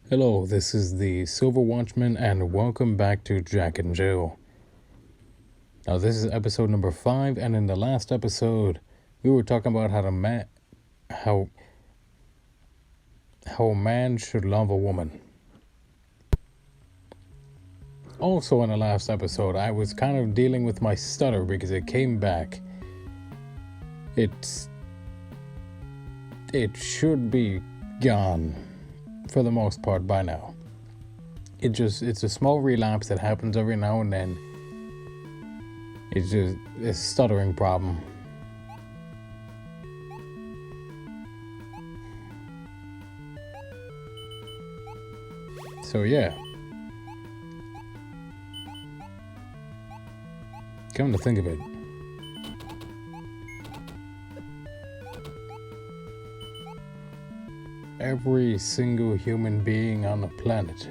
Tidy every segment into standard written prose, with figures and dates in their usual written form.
Hello, this is the Silver Watchman, and welcome back to Jack and Jill. Now, this is episode number 5, and in the last episode, we were talking about how a man should love a woman. Also, in the last episode, I was kind of dealing with my stutter because it came back. It should be gone for the most part by now. It's a small relapse that happens every now and then. It's just a stuttering problem. So yeah. Come to think of it, every single human being on the planet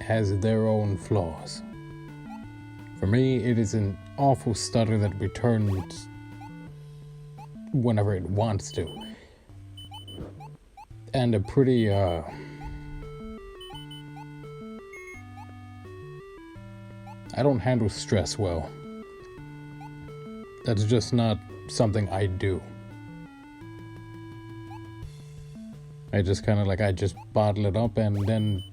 has their own flaws. For me, it is an awful stutter that returns whenever it wants to. And a pretty, I don't handle stress well. That's just not something I do. I just kind of I just bottle it up, and then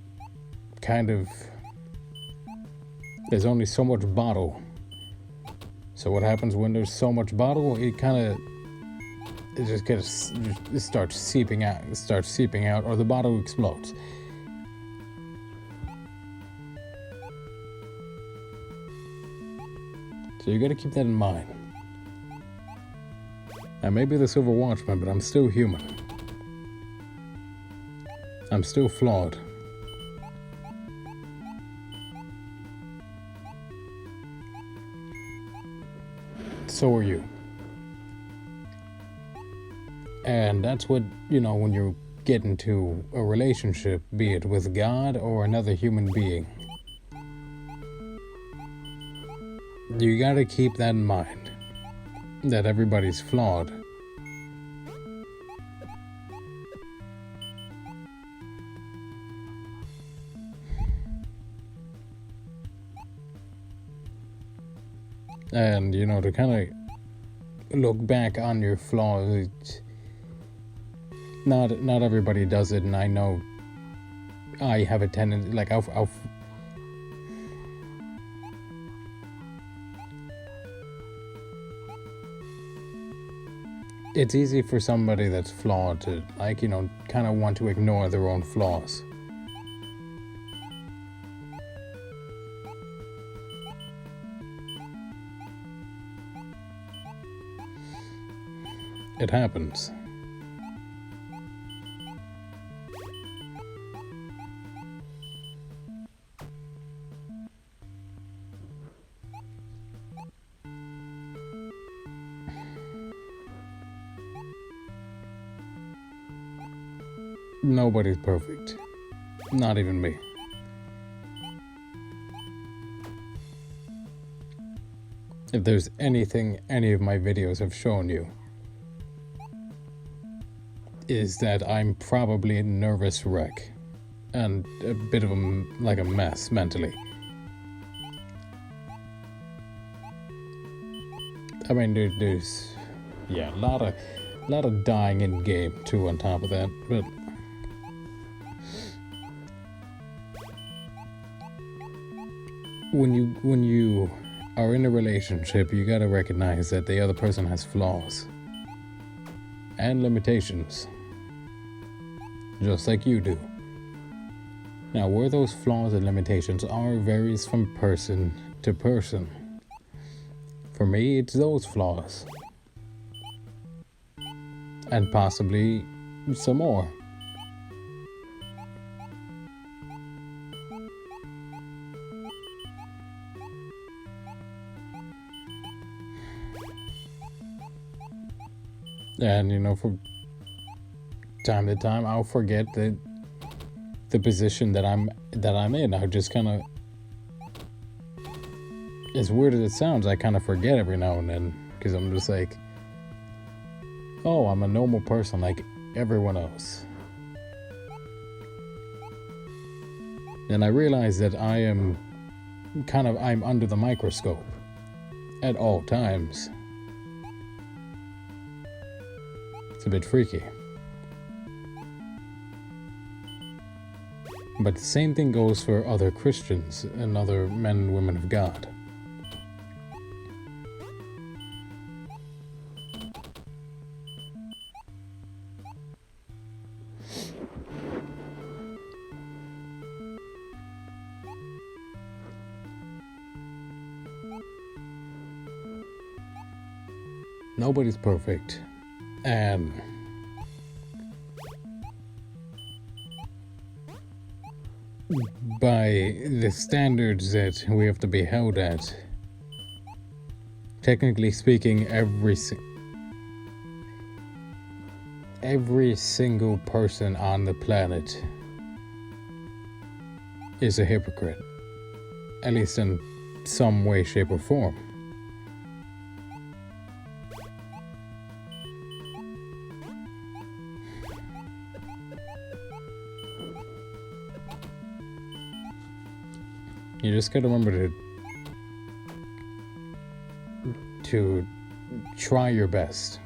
there's only so much bottle. So what happens when there's so much bottle? It starts seeping out, or the bottle explodes. So you got to keep that in mind. I may be the Silver Watchman, but I'm still human. I'm still flawed. So are you. And that's what, when you get into a relationship, be it with God or another human being, you gotta keep that in mind, that everybody's flawed. And, to kind of look back on your flaws, not everybody does it, and I know I have a tendency, it's easy for somebody that's flawed to, kind of want to ignore their own flaws. It happens. Nobody's perfect. Not even me. If there's anything any of my videos have shown you, is that I'm probably a nervous wreck and a bit of a mess mentally. I mean, there's a lot of dying in game too on top of that, but when you are in a relationship, you gotta recognize that the other person has flaws and limitations, just like you do. Now, where those flaws and limitations are varies from person to person. For me, it's those flaws, and possibly some more. And from time to time, I'll forget the position that I'm in. I just kind of, as weird as it sounds, I kind of forget every now and then, because I'm just like, oh, I'm a normal person like everyone else. And I realize that I'm under the microscope at all times. It's a bit freaky. But the same thing goes for other Christians and other men and women of God. Nobody's perfect, and by the standards that we have to be held at, technically speaking, every single person on the planet is a hypocrite, at least in some way, shape, or form. You just gotta remember to try your best.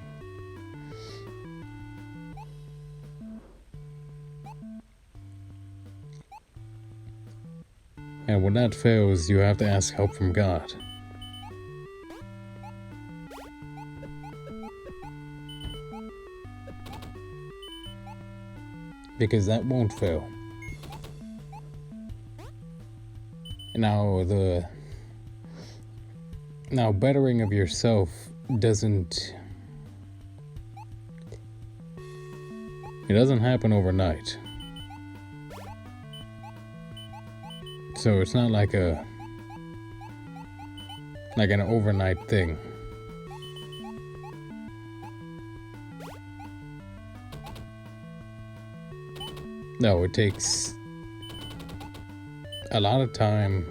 And when that fails, you have to ask help from God. Because that won't fail. Now bettering of yourself doesn't happen overnight. So it's not like an overnight thing. No, it takes a lot of time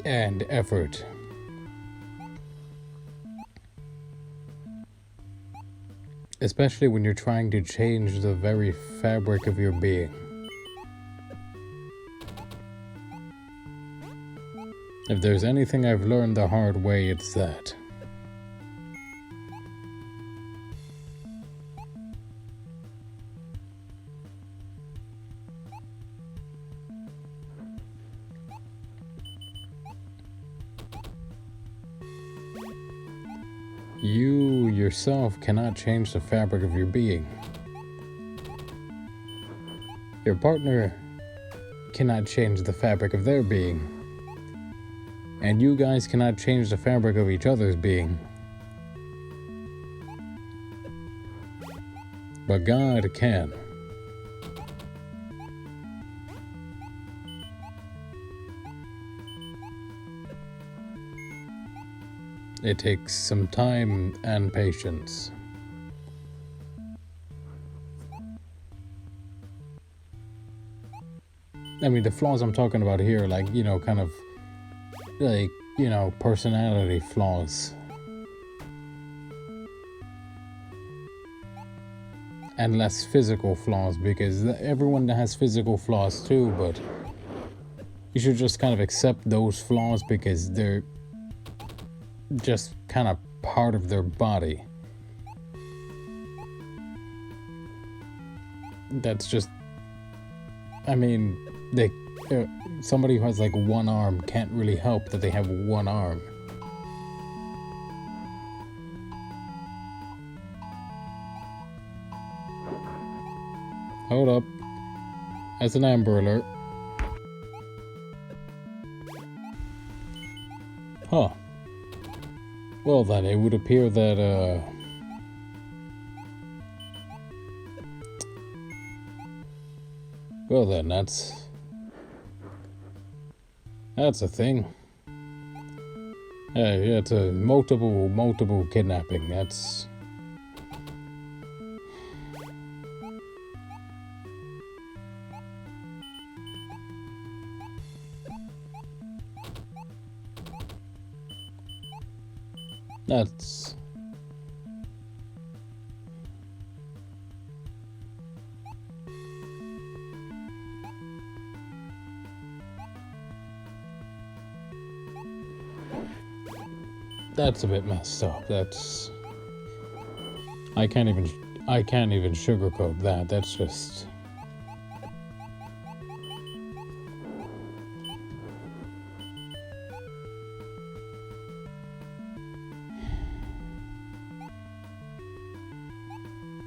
and effort. Especially when you're trying to change the very fabric of your being. If there's anything I've learned the hard way, it's that. You yourself cannot change the fabric of your being. Your partner cannot change the fabric of their being. And you guys cannot change the fabric of each other's being. But God can. It takes some time and patience. I mean, the flaws I'm talking about here, personality flaws. And less physical flaws, because everyone has physical flaws too, but you should just kind of accept those flaws because they're just kind of part of their body. That's just, somebody who has like one arm can't really help that they have one arm. Hold up. That's an Amber Alert. Huh. Well then, it would appear that, well then, that's a thing. Yeah, it's a multiple kidnapping. That's... That's a bit messed up. I can't even sugarcoat that. That's just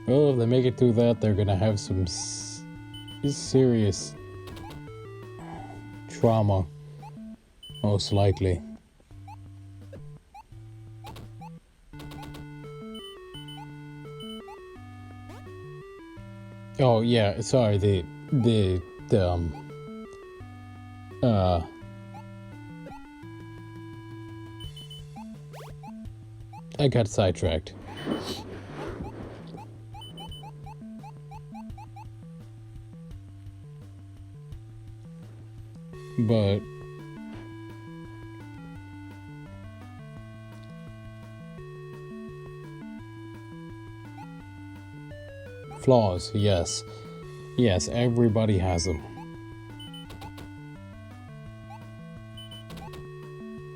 well, if they make it through that, they're gonna have some serious trauma, most likely. Oh yeah, sorry. Uh, I got sidetracked. But flaws, yes. Yes, everybody has them.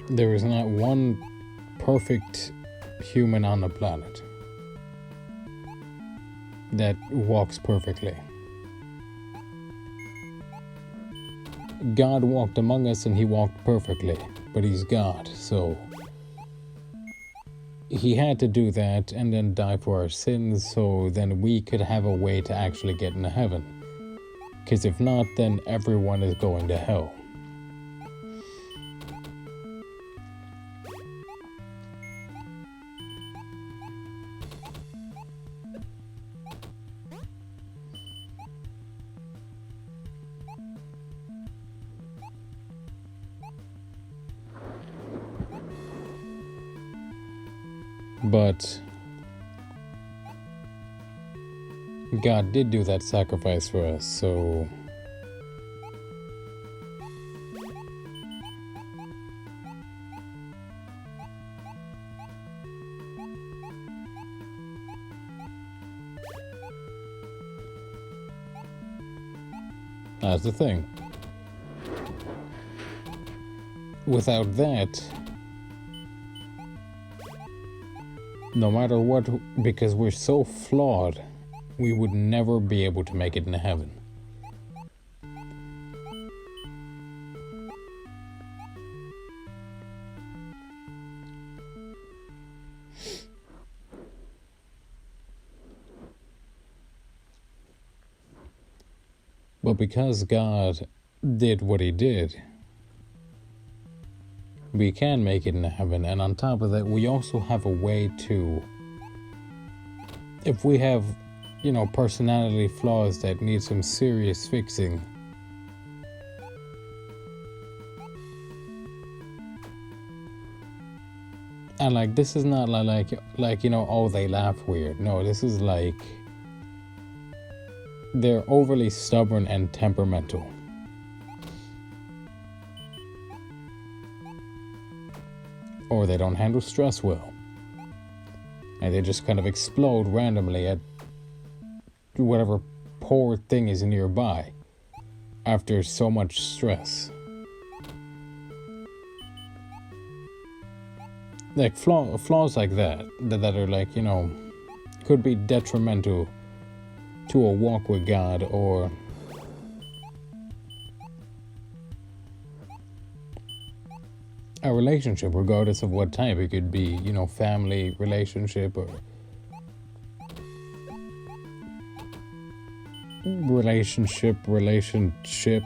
There is not one perfect human on the planet that walks perfectly. God walked among us and he walked perfectly, but he's God, so he had to do that and then die for our sins so then we could have a way to actually get into heaven. Because if not, then everyone is going to hell. But God did do that sacrifice for us, so that's the thing. Without that, no matter what, because we're so flawed, we would never be able to make it into heaven. But because God did what he did, we can make it into heaven. And on top of that, we also have a way to, if we have, personality flaws that need some serious fixing, and this is not like oh, they laugh weird. No, this is like they're overly stubborn and temperamental. Or they don't handle stress well. And they just kind of explode randomly at whatever poor thing is nearby after so much stress. Like flaws like that are could be detrimental to a walk with God or a relationship, regardless of what type. It could be, family relationship or relationship.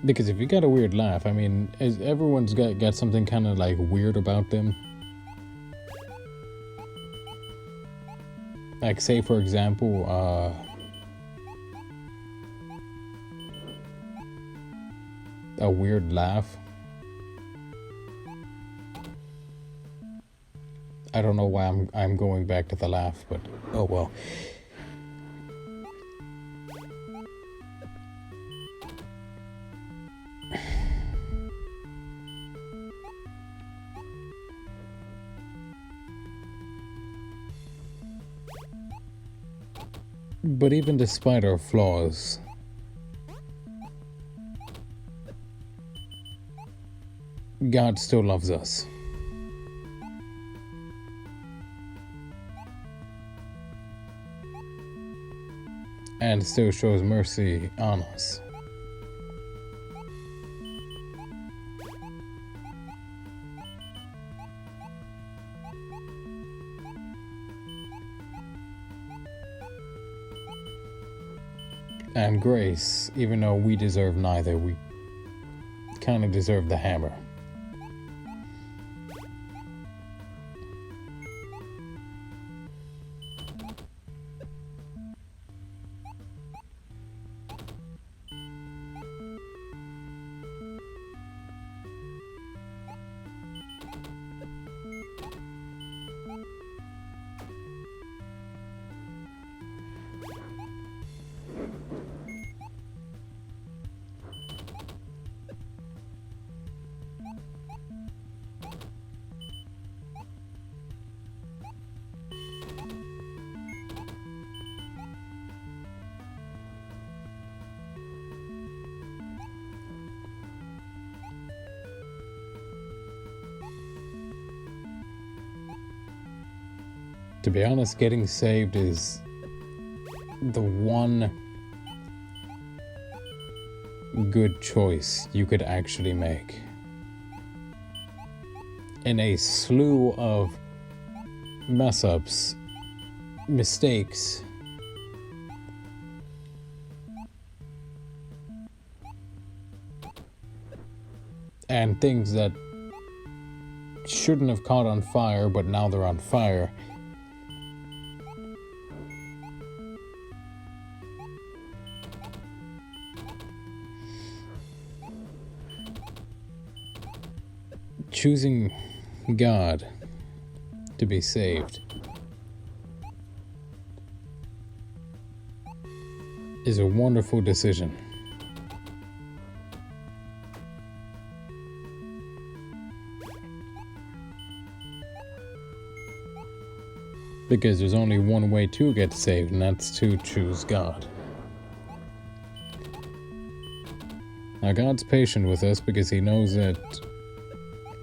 Because if you got a weird laugh, everyone's got something kind of weird about them. Like, say for example, a weird laugh. I don't know why I'm going back to the laugh, but oh well. But even despite our flaws, God still loves us. And still shows mercy on us. And grace, even though we deserve neither, we kind of deserve the hammer. To be honest, getting saved is the one good choice you could actually make in a slew of mess-ups, mistakes, and things that shouldn't have caught on fire, but now they're on fire. Choosing God to be saved is a wonderful decision. Because there's only one way to get saved, and that's to choose God. Now, God's patient with us because He knows that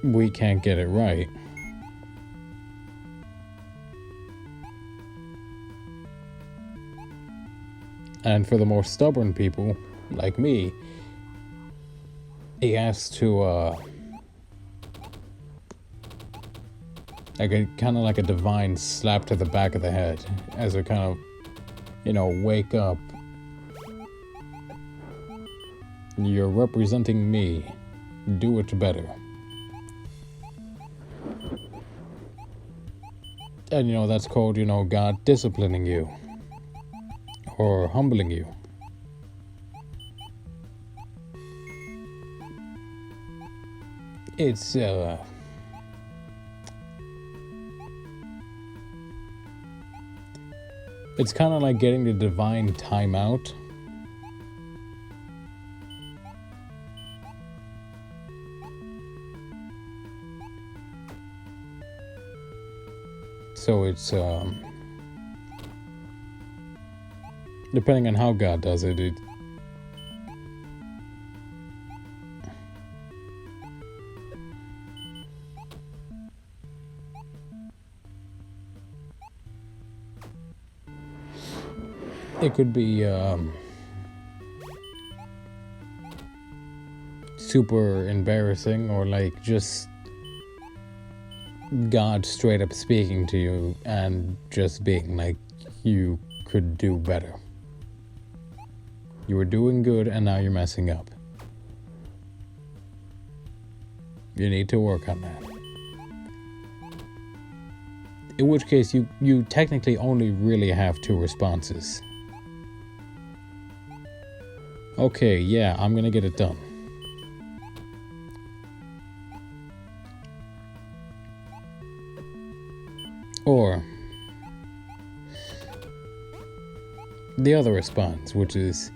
we can't get it right. And for the more stubborn people, like me, He has to, kind of like a divine slap to the back of the head, as a kind of, wake up. You're representing me. Do it better. And that's called, God disciplining you or humbling you. It's kind of like getting the divine timeout. So it's depending on how God does it, it could be super embarrassing, or like just God straight up speaking to you and just being like, you could do better. You were doing good and now you're messing up. You need to work on that. In which case you technically only really have two responses. Okay, yeah, I'm gonna get it done. Or the other response, which is,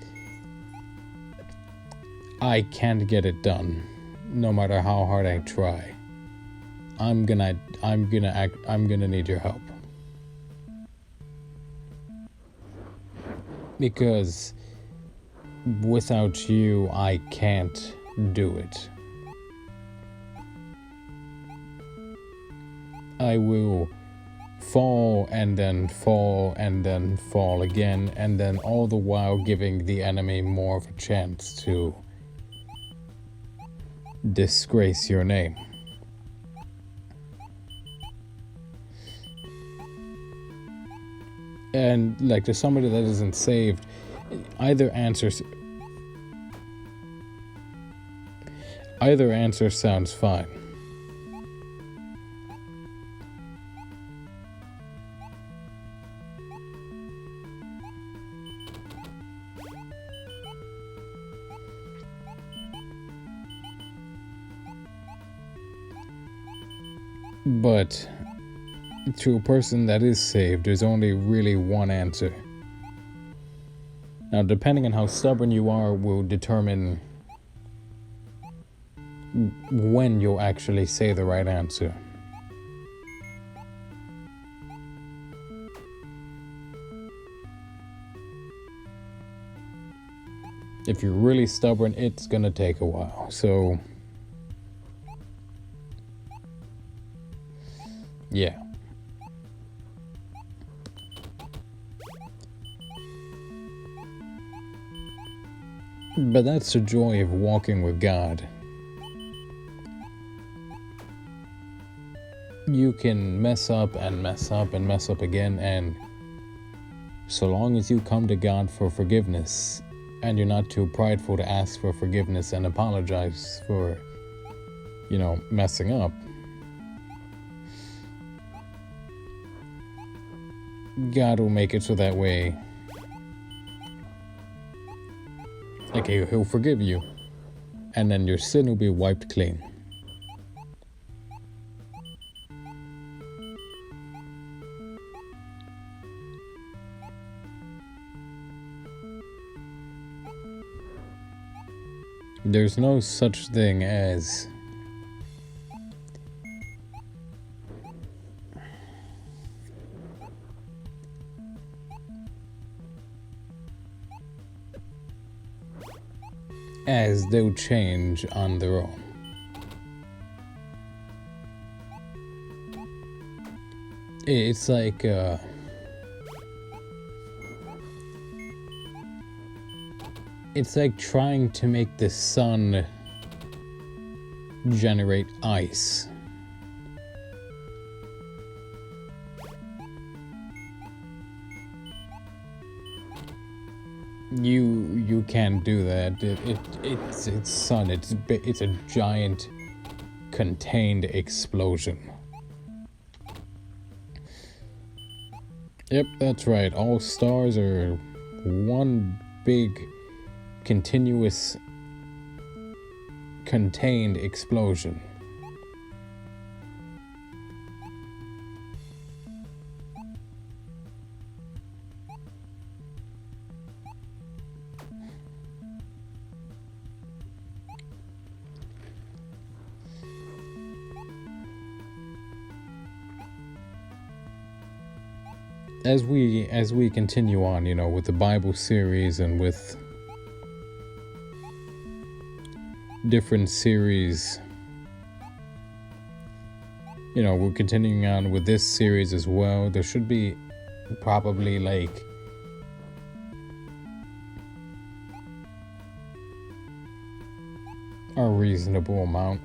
I can't get it done, no matter how hard I try. I'm gonna need your help. because without you, I can't do it. I will fall and then fall and then fall again, and then all the while giving the enemy more of a chance to disgrace your name. And like, to somebody that isn't saved, either answer sounds fine. But to a person that is saved, there's only really one answer. Now, depending on how stubborn you are, will determine when you'll actually say the right answer. If you're really stubborn, it's gonna take a while. So, yeah. But that's the joy of walking with God. You can mess up and mess up and mess up again, and so long as you come to God for forgiveness, and you're not too prideful to ask for forgiveness and apologize for, messing up, God will make it so that way, like, he'll forgive you, and then your sin will be wiped clean. There's no such thing as they'll change on their own. It's like trying to make the sun generate ice. You can't do that. It's sun. It's a giant contained explosion. Yep, that's right. All stars are one big continuous contained explosion. As we continue on, with the Bible series and with different series, we're continuing on with this series as well. There should be probably like a reasonable amount.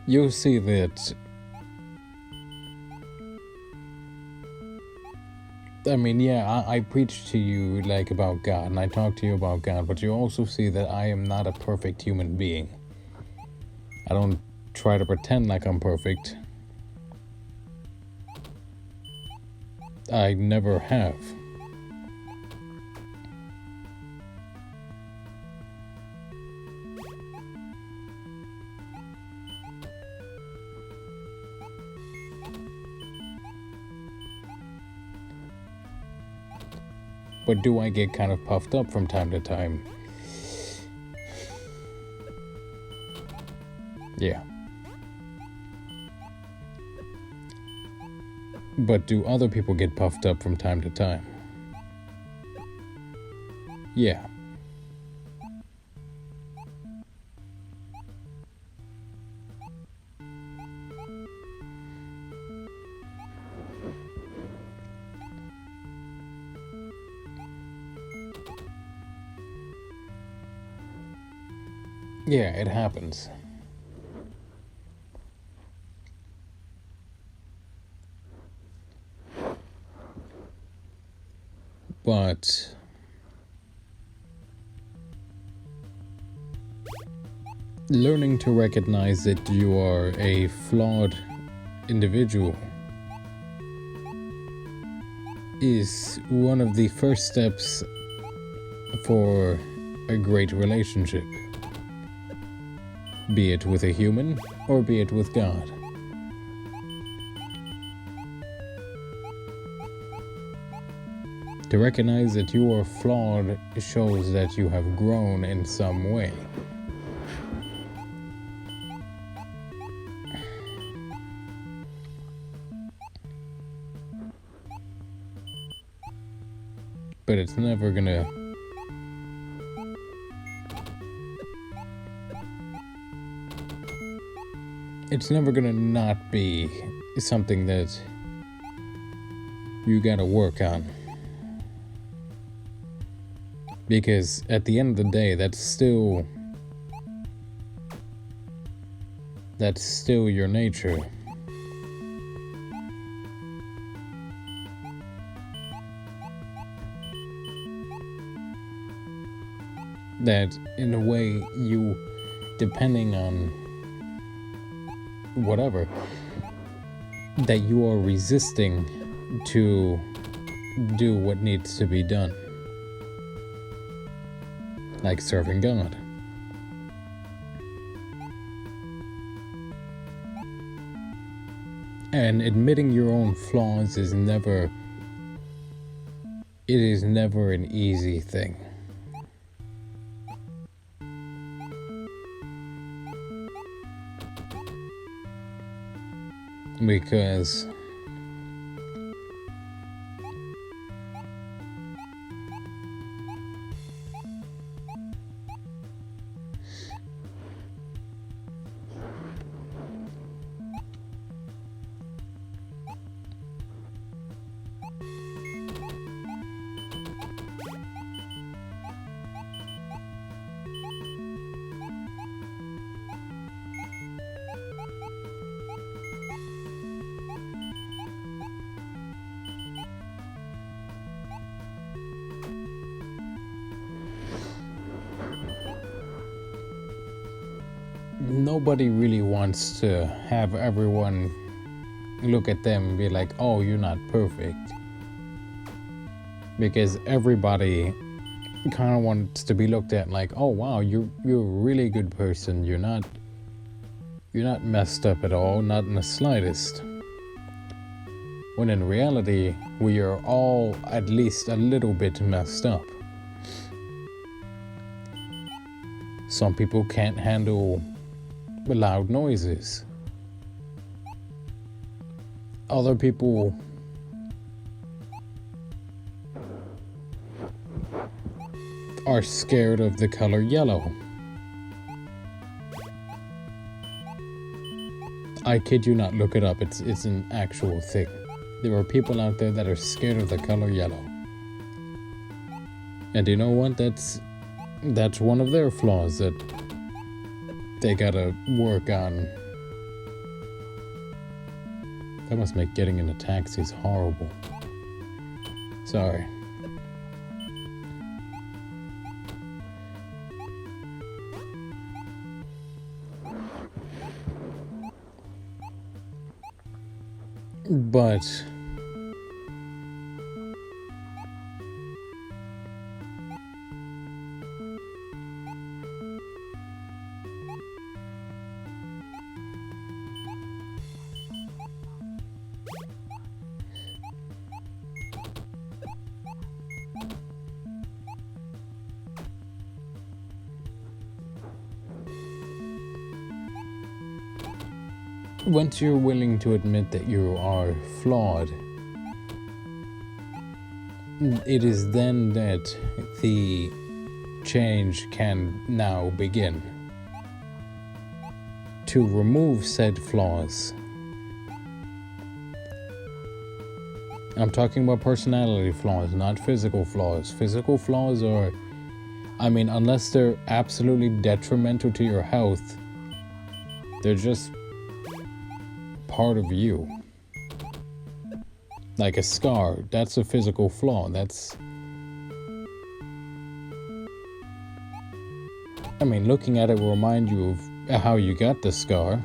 You'll see that, I preach to you like about God, and I talk to you about God, but you also see that I am not a perfect human being. I don't try to pretend like I'm perfect. I never have. But do I get kind of puffed up from time to time? Yeah. But do other people get puffed up from time to time? Yeah. Yeah, it happens. But learning to recognize that you are a flawed individual is one of the first steps for a great relationship, be it with a human or be it with God. To recognize that you are flawed shows that you have grown in some way. But it's never gonna not be something that you gotta work on. Because at the end of the day, that's still your nature. That in a way, you, depending on whatever, that you are resisting to do what needs to be done, like serving God. And admitting your own flaws is never an easy thing. Because nobody really wants to have everyone look at them and be like, oh, you're not perfect. Because everybody kind of wants to be looked at like, oh wow, you're a really good person. You're not messed up at all, not in the slightest. When in reality, we are all at least a little bit messed up. Some people can't handle loud noises. Other people are scared of the color yellow. I kid you not, look it up. It's an actual thing. There are people out there that are scared of the color yellow. And you know what? That's one of their flaws that they gotta work on. That must make getting in a taxi is horrible. Sorry. But once you're willing to admit that you are flawed, it is then that the change can now begin. To remove said flaws, I'm talking about personality flaws, not physical flaws. Physical flaws are, unless they're absolutely detrimental to your health, they're just part of you. Like a scar, that's a physical flaw. Looking at it will remind you of how you got the scar.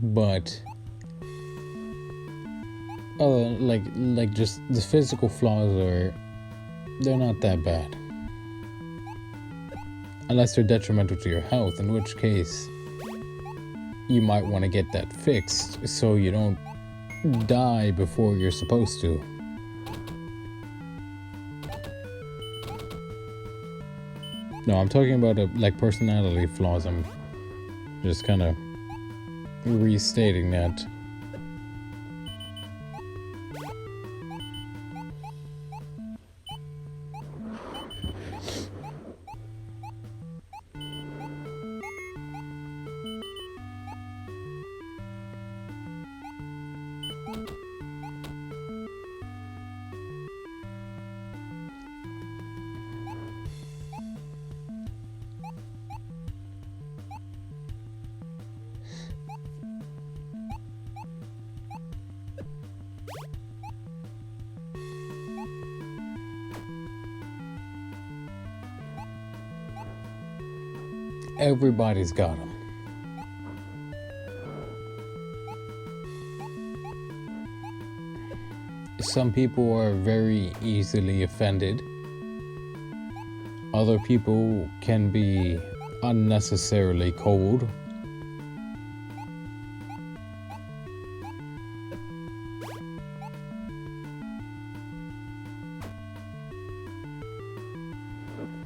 But just the physical flaws they're not that bad. Unless they're detrimental to your health, in which case you might want to get that fixed so you don't die before you're supposed to. No, I'm talking about personality flaws. I'm just kind of restating that. Everybody's got them. Some people are very easily offended. Other people can be unnecessarily cold.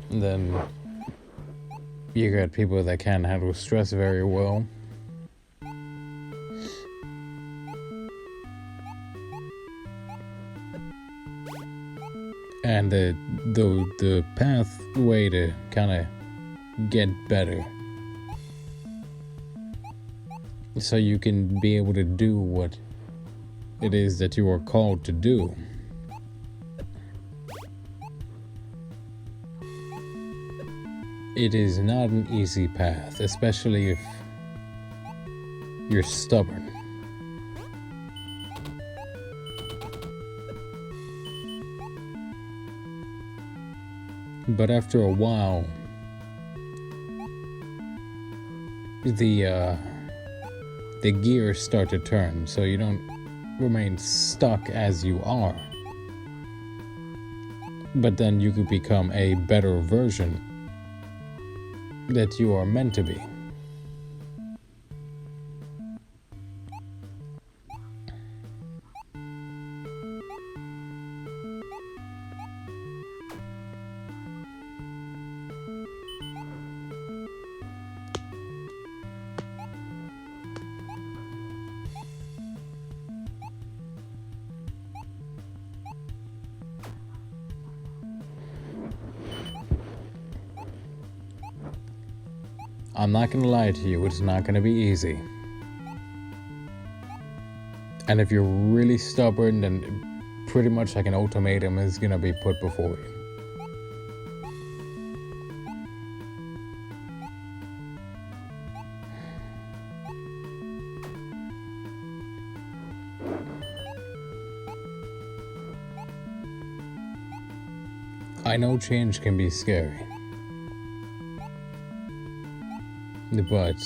And then you got people that can't handle stress very well. And the pathway to kind of get better, so you can be able to do what it is that you are called to do. It is not an easy path, especially if you're stubborn. But after a while, the gears start to turn, so you don't remain stuck as you are. But then you could become a better version that you are meant to be. I'm not going to lie to you, it's not going to be easy. And if you're really stubborn, then pretty much like an ultimatum is going to be put before you. I know change can be scary. But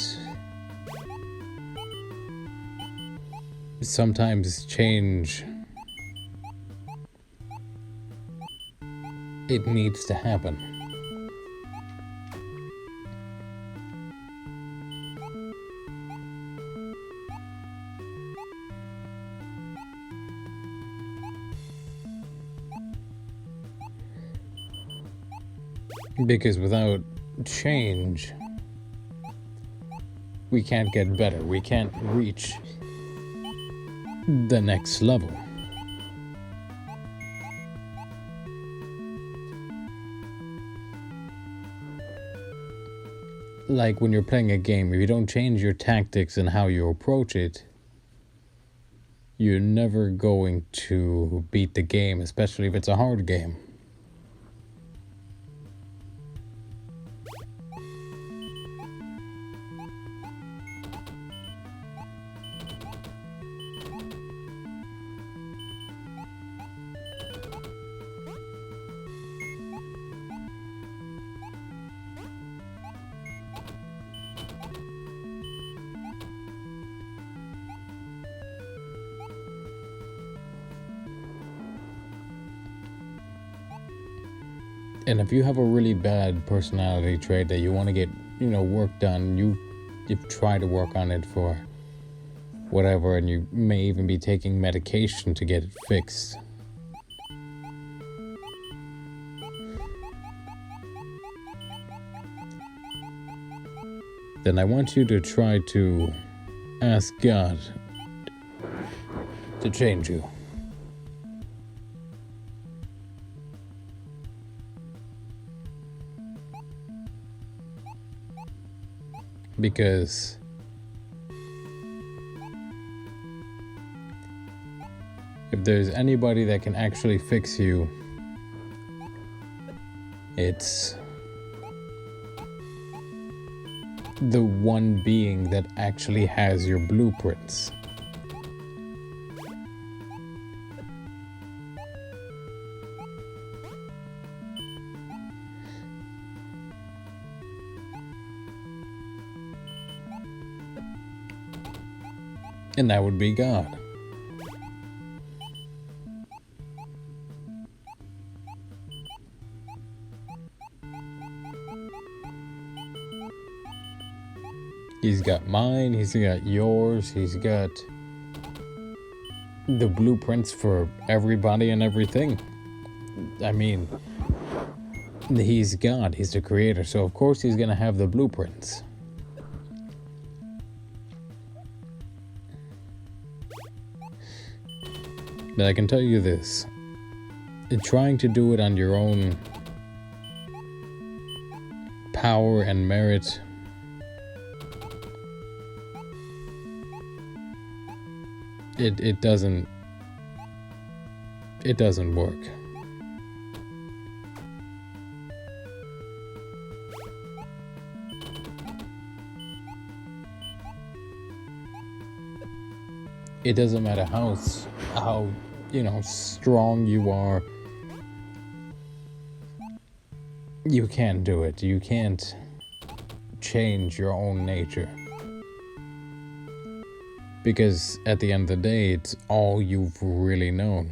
sometimes change, it needs to happen. Because without change, we can't get better. We can't reach the next level. Like when you're playing a game, if you don't change your tactics and how you approach it, you're never going to beat the game, especially if it's a hard game. And if you have a really bad personality trait that you want to get, work done, you've tried to work on it for whatever, and you may even be taking medication to get it fixed. Then I want you to try to ask God to change you. Because if there's anybody that can actually fix you, it's the one being that actually has your blueprints. And that would be God. He's got mine, he's got yours, he's got the blueprints for everybody and everything. I mean, he's God, he's the creator, so of course he's gonna have the blueprints. But I can tell you this, trying to do it on your own power and merit, it doesn't work. It doesn't matter how strong you are. You can't do it. You can't change your own nature. Because at the end of the day, it's all you've really known.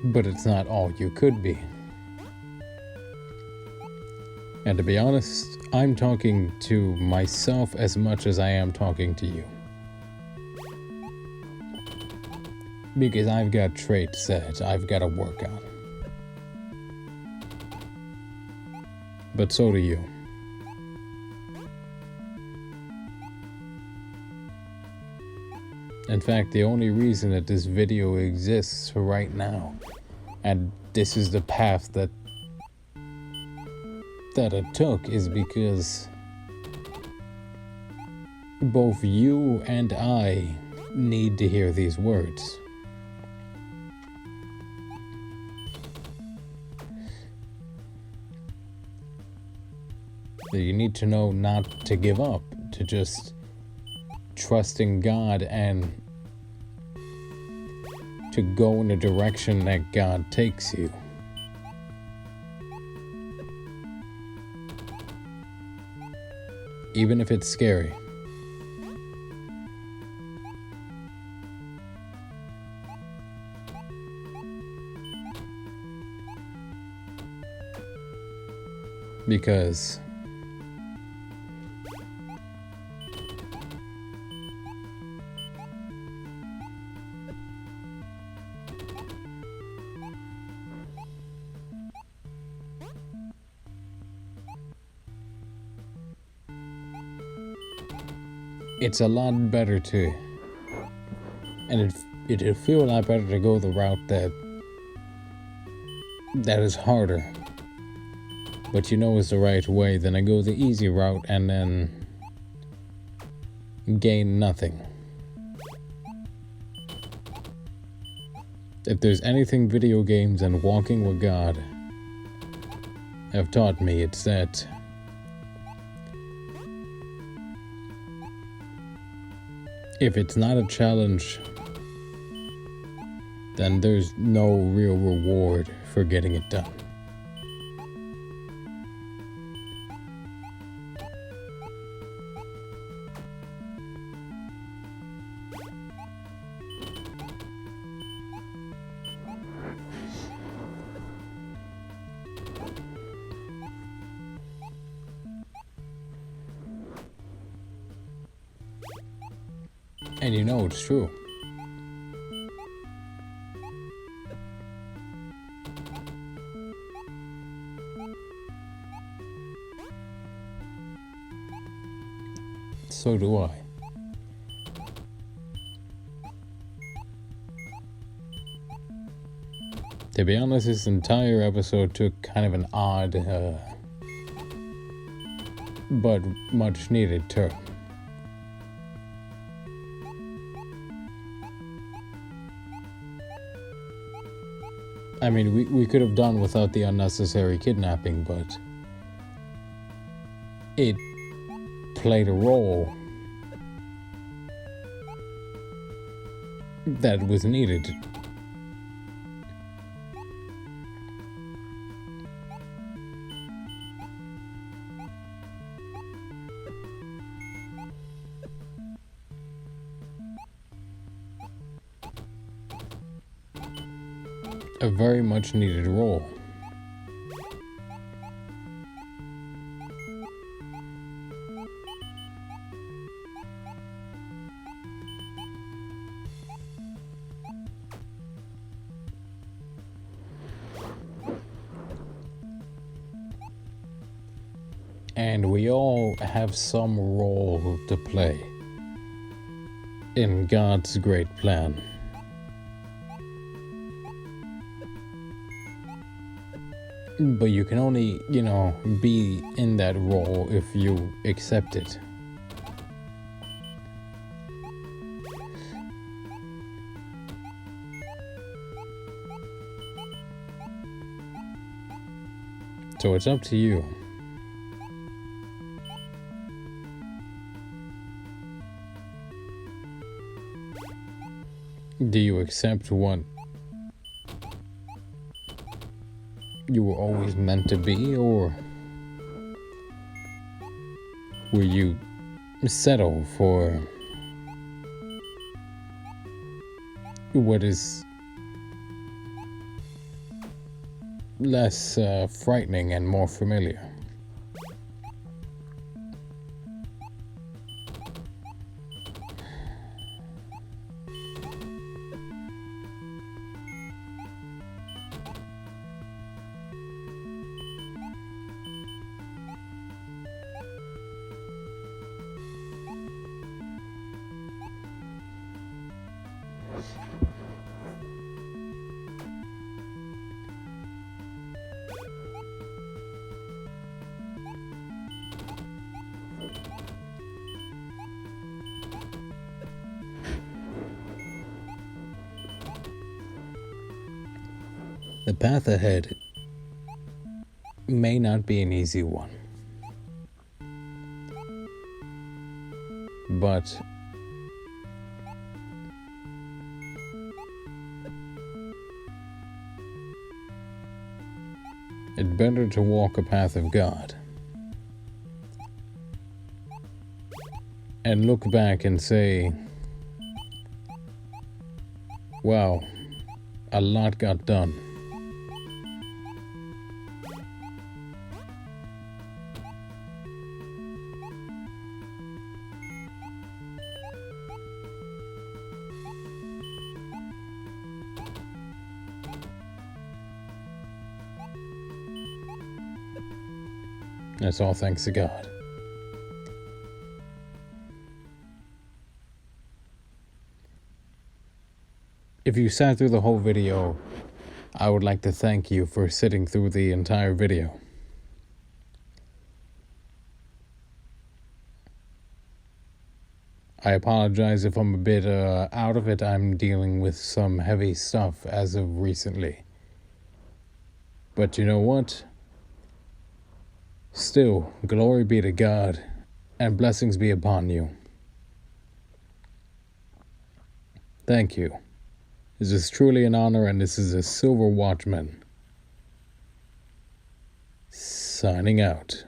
But it's not all you could be. And to be honest, I'm talking to myself as much as I am talking to you. Because I've got traits that I've got to work on. But so do you. In fact, the only reason that this video exists right now, and this is the path that it took, is because both you and I need to hear these words. So you need to know not to give up, to just trust in God and to go in the direction that God takes you. Even if it's scary. because it's a lot better to, and it'll feel a lot better to go the route that is harder, but you know is the right way, than to go the easy route and then gain nothing. If there's anything video games and walking with God have taught me, it's that if it's not a challenge, then there's no real reward for getting it done. And you know it's true. So do I. To be honest, this entire episode took kind of an odd, but much needed turn. I mean, we could have done without the unnecessary kidnapping, but it played a role that was needed. A very much needed role. And we all have some role to play in God's great plan. But you can only, be in that role if you accept it. So it's up to you. Do you accept what you were always meant to be, or will you settle for what is less frightening and more familiar? The path ahead may not be an easy one, but it's better to walk a path of God and look back and say, wow, a lot got done. That's all thanks to God. If you sat through the whole video, I would like to thank you for sitting through the entire video. I apologize if I'm a bit out of it. I'm dealing with some heavy stuff as of recently. But you know what? Still, glory be to God, and blessings be upon you. Thank you. This is truly an honor, and this is a Silver Watchman signing out.